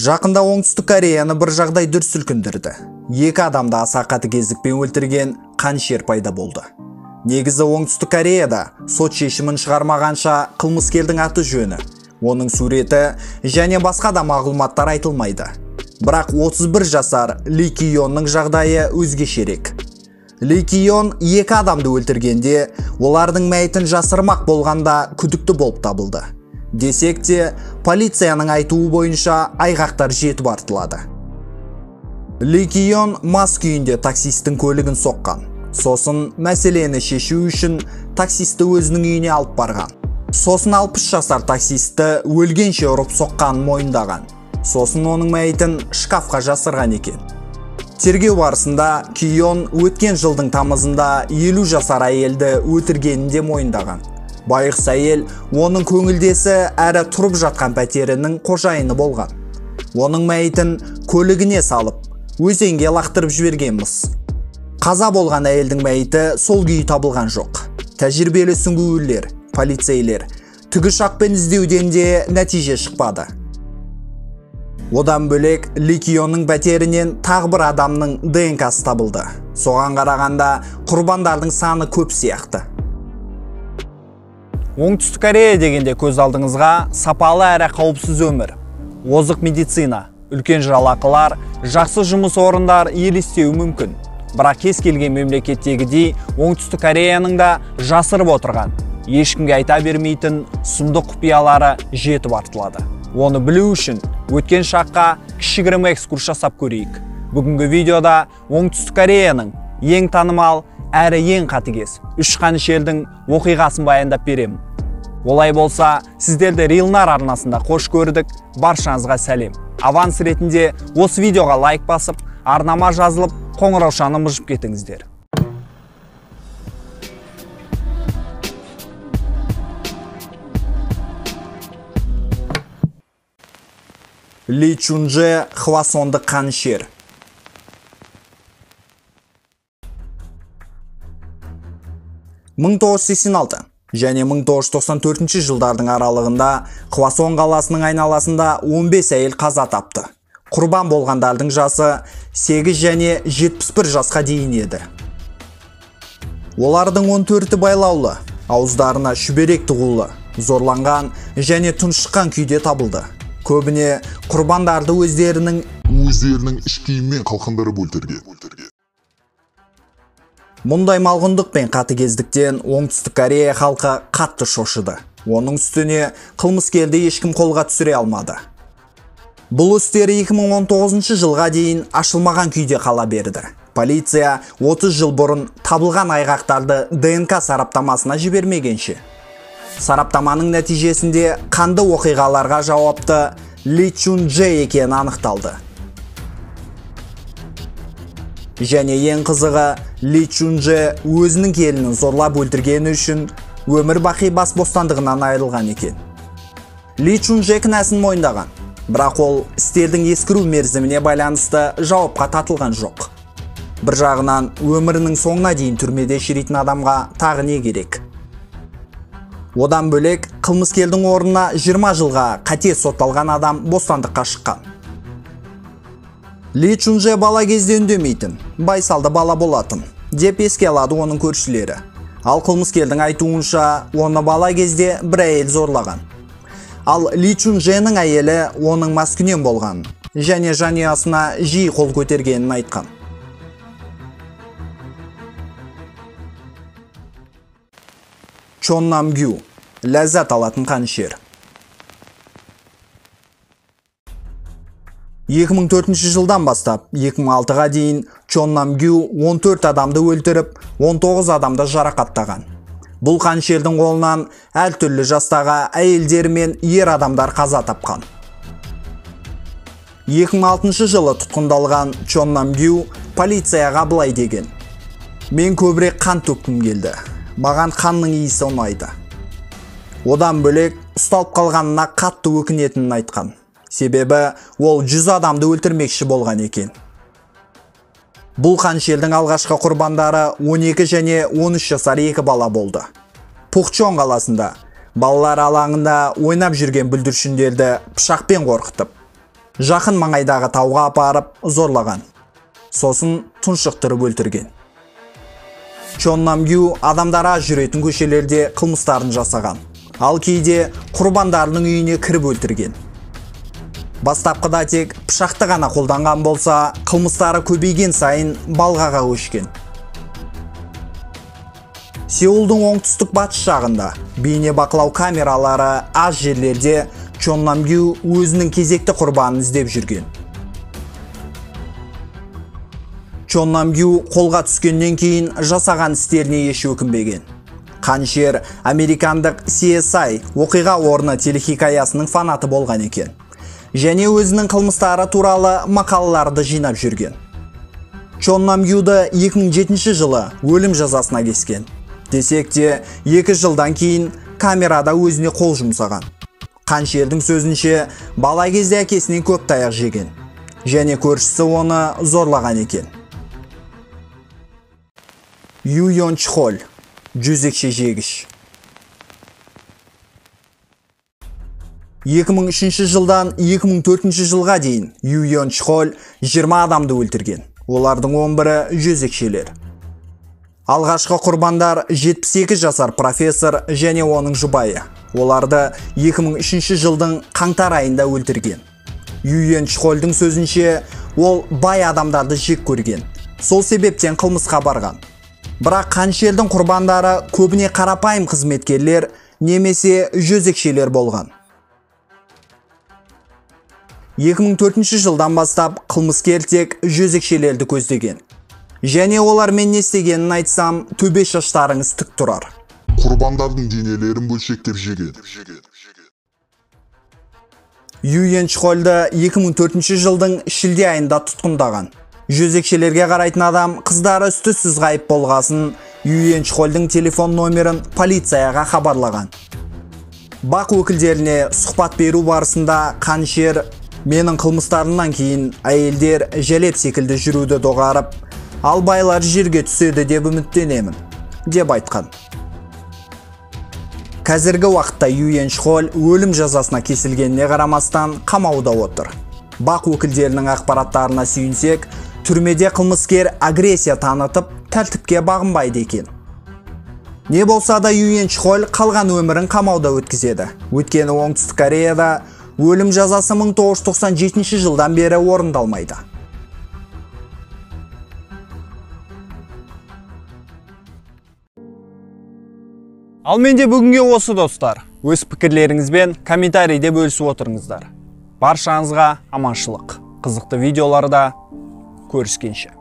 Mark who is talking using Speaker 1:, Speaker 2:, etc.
Speaker 1: Жақында Оңтүстік Кореяны бір жағдай дүр сілкіндірді. Екі адамды аса қатыгездікпен өлтірген қаншер пайда болды. Негізі Оңтүстік Кореяда сот шешімін шығармағанша қылмыскердің аты жөні, оның суреті және басқа да мағлұматтар айтылмайды. Бірақ 31 жасар Ли Кийонның жағдайы өзгешерек. Ли Кийон екі адамды өлтіргенде, олардың мәйітін жасырмақ болғанда күдікті болып табылды. Десек те, полицияның айтуы бойынша айғақтар жетіп артылады. Ли Кийон мас күйінде таксистің көлігін соққан. Сосын мәселені шешу үшін таксисті өзінің үйіне алып барған. Сосын 60 жасар таксисті өлгенше ұрып соққанын мойындаған. Сосын оның мәйітін шкафқа жасырған екен. Тергеу барысында Кийон өткен жылдың тамызында 50 жасар әйелді өлтіргенін де мойындаған. Байғұс әйел оның көңілдесі әрі тұрып жатқан пәтерінің қожайыны болған. Оның мәйітін көлігіне салып, өзенге лақтырып жібергенбіз. Қаза болған әйелдің мәйіті сол күйі табылған жоқ. Тәжірибелі сүңгуірлер, полицейлер тікұшақпен іздеуден де нәтиже шықпады. Одан бөлек Ли Кийонның пәтерінен тағы бір адамның ДНК-сы табылды. Соған қарағанда құрбандардың саны көп сияқты. Оңтүстік Корея дегенде көз алдыңызға сапалы әрі қауіпсіз өмір, озық медицина, үлкен жалақылар, жақсы жұмыс орындар елестеуі мүмкін. Бірақ кез келген мемлекеттегідей Оңтүстік Кореяның да жасырып отырған, ешкімге айта бермейтін сұмдық құпиялары жетіп артылады. Оны білу үшін өткен шаққа кішігірім экскурс жасап көрейік. Бүгінгі видеода Оңтүстік Кореяның ең танымал әрі ең қатыгез үш қанішердің оқиғасын баяндап беремін. Олай болса, сіздерді Рилнар арнасында қош көрдік, баршаңызға сәлем. Аванс ретінде осы видеоға лайк басып, арнама жазылып, қоңыраушаны мыжып кетіңіздер. Ли Чунже Хвасонды қанішер. «1986 және 1994 жылдардың аралығында Хвасон қаласының айналасында 15 әйел қаза тапты. Құрбан болғандардың жасы 8 және 71 жасқа дейін еді. Олардың 14-і байлаулы, ауыздарына шүберек тығулы, зорланған және тұншыққан күйде табылды. Көбіне құрбандарды өздерінің іш киіммен қалқындырып өлтірген. Мұндай малғындық пен қатыгездіктен Оңтүстік Корея халқы қатты шошыды. Оның үстіне қылмыскерді ешкім қолға түсіре алмады. Бұл істер 2019 жылға дейін ашылмаған күйде қала берді. Полиция 30 жыл бұрын табылған айғақтарды ДНК сараптамасына жібермегенше. Сараптаманың нәтижесінде қанды оқиғаларға жауапты Ли Чунже екені анықталды. Және ең қызығы, Ли Чунже өзінің келінін зорлап өлтіргені үшін өмір бақи бас бостандығынан айырылған екен. Ли Чунже кінәсін мойындаған, бірақ ол істердің ескіру мерзіміне байланысты жауапқа тартылған жоқ. Бір жағынан өмірінің соңына дейін түрмеде шіритін адамға тағы не керек? Одан бөлек, қылмыскердің орнына 20 жылға қате сотталған адам бостандыққа шыққан. Ли Чунже бала кезде үндемейтін, байсалды бала болатын, деп еске алады оның көршілері. Ал қылмыскердің айтуынша, оны бала кезде бір әйел зорлаған. Ал Ли Чунженің әйелі оның маскүнем болған, және жанұясына жиі қол көтергенін айтқан. Чон Нам Гю, ләззат алатын қанішер. 2004 жылдан бастап 2006-ға дейін Чон Нам Гю 14 адамды өлтіріп, 19 адамды жарақаттаған. Бұл қанішердің қолынан әртүрлі жастағы әйелдер мен ер адамдар қаза тапқан. 2006 жылы тұтқындалған Чон Нам Гю полицияға былай деген: «Мен көбірек қан төккім келді. Маған қанның иісі ұнайды». Одан бөлек ұсталып қалғанына қатты өкінетінін айтқан. Себебі ол 100 адамды өлтірмекші болған екен. Бұл қанішердің алғашқы құрбандары 12 және 13 жасар екі бала болды. Пухчон қаласында балалар алаңында ойнап жүрген бүлдіршіндерді пышақпен қорқытып, жақын маңайдағы тауға апарып зорлаған. Сосын тұншықтырып өлтірген. Чон Нам Гю адамдар аз жүретін көшелерде қылмыстарын жасаған. Ал кейде құрбандарының үйіне кіріп өлтірген. Бастапқыда тек пышақты ғана қолданған болса, қылмыстары көбейген сайын балғаға көшкен. Сеулдың оңтүстік батыс жағында бейне бақылау камералары аз жерлерде Чон Нам Гю өзінің кезекті құрбанын іздеп жүрген. Чон Нам Гю қолға түскеннен кейін жасаған істеріне еш өкінбеген. Қаншер американдық CSI оқиға орны телехикаясының фанаты болған екен. Және өзінің қылмыстары туралы мақалаларды жинап жүрген. Чон Нам Гюді 2007 жылы өлім жазасына кескен. Десек те 2 жылдан кейін камерада өзіне қол жұмсаған. Қаншердің сөзінше бала кезде әкесінен көп таяқ жеген. Және көршісі оны зорлаған екен. Ю Йон Чхоль, жезөкше жегіш. 2003 жылдан 2004 жылға дейін Ю Йон Чхоль 20 адамды өлтірген. Олардың 11-і жезөкшелер. Алғашқы құрбандар 72 жасар профессор және оның жұбайы. Оларды 2003 жылдың қаңтар айында өлтірген. Ю Йон Чхольдің сөзінше, ол бай адамдарды жек көрген. Сол себептен қылмысқа барған. Бірақ Қаншердің құрбандары көбіне қарапайым қызметкерлер немесе жезөкшелер болған. 2004 жылдан бастап қылмыскер тек жезөкшелерді көздеген. Және олармен не істегенін айтсам, төбе шаштарыңыз тік тұрар.
Speaker 2: Құрбандардың денелерін бөлшектеп жеген.
Speaker 1: Ю Йон Чхольді 2004 жылдың шілде айында тұтқындаған. Жезөкшелерге қарайтын адам қыздары үсті-түссіз ғайып болғасын, Ю Йон Чхольдің телефон номерін полицияға хабарлаған. Бақ өкілдеріне сұхбат беру барысында Қаншер менің қылмыстарымнан кейін әйелдер жәлеп секілді жүруді доғарып, ал байлар жерге түседі деп үміттенемін, деп айтқан. Қазіргі уақытта Ю Йон Чхоль өлім жазасына кесілгеніне қарамастан қамауда отыр. Бақ өкілдерінің ақпараттарына сүйінсек, түрмеде қылмыскер агрессия танытып, тәртіпке бағынбайды екен. Не болса да Ю Йон Чхоль қалған өмірін қамауда өткізеді. Өйткені Оңтүстік Кореяда өлім жазасы 1997 жылдан бері орындалмайды. Ал менде бүгінге осы достар. Өз пікірлеріңізбен комментарийде бөлісіп отырыңыздар. Баршаңызға аманшылық. Қызықты видеоларда көріскенше.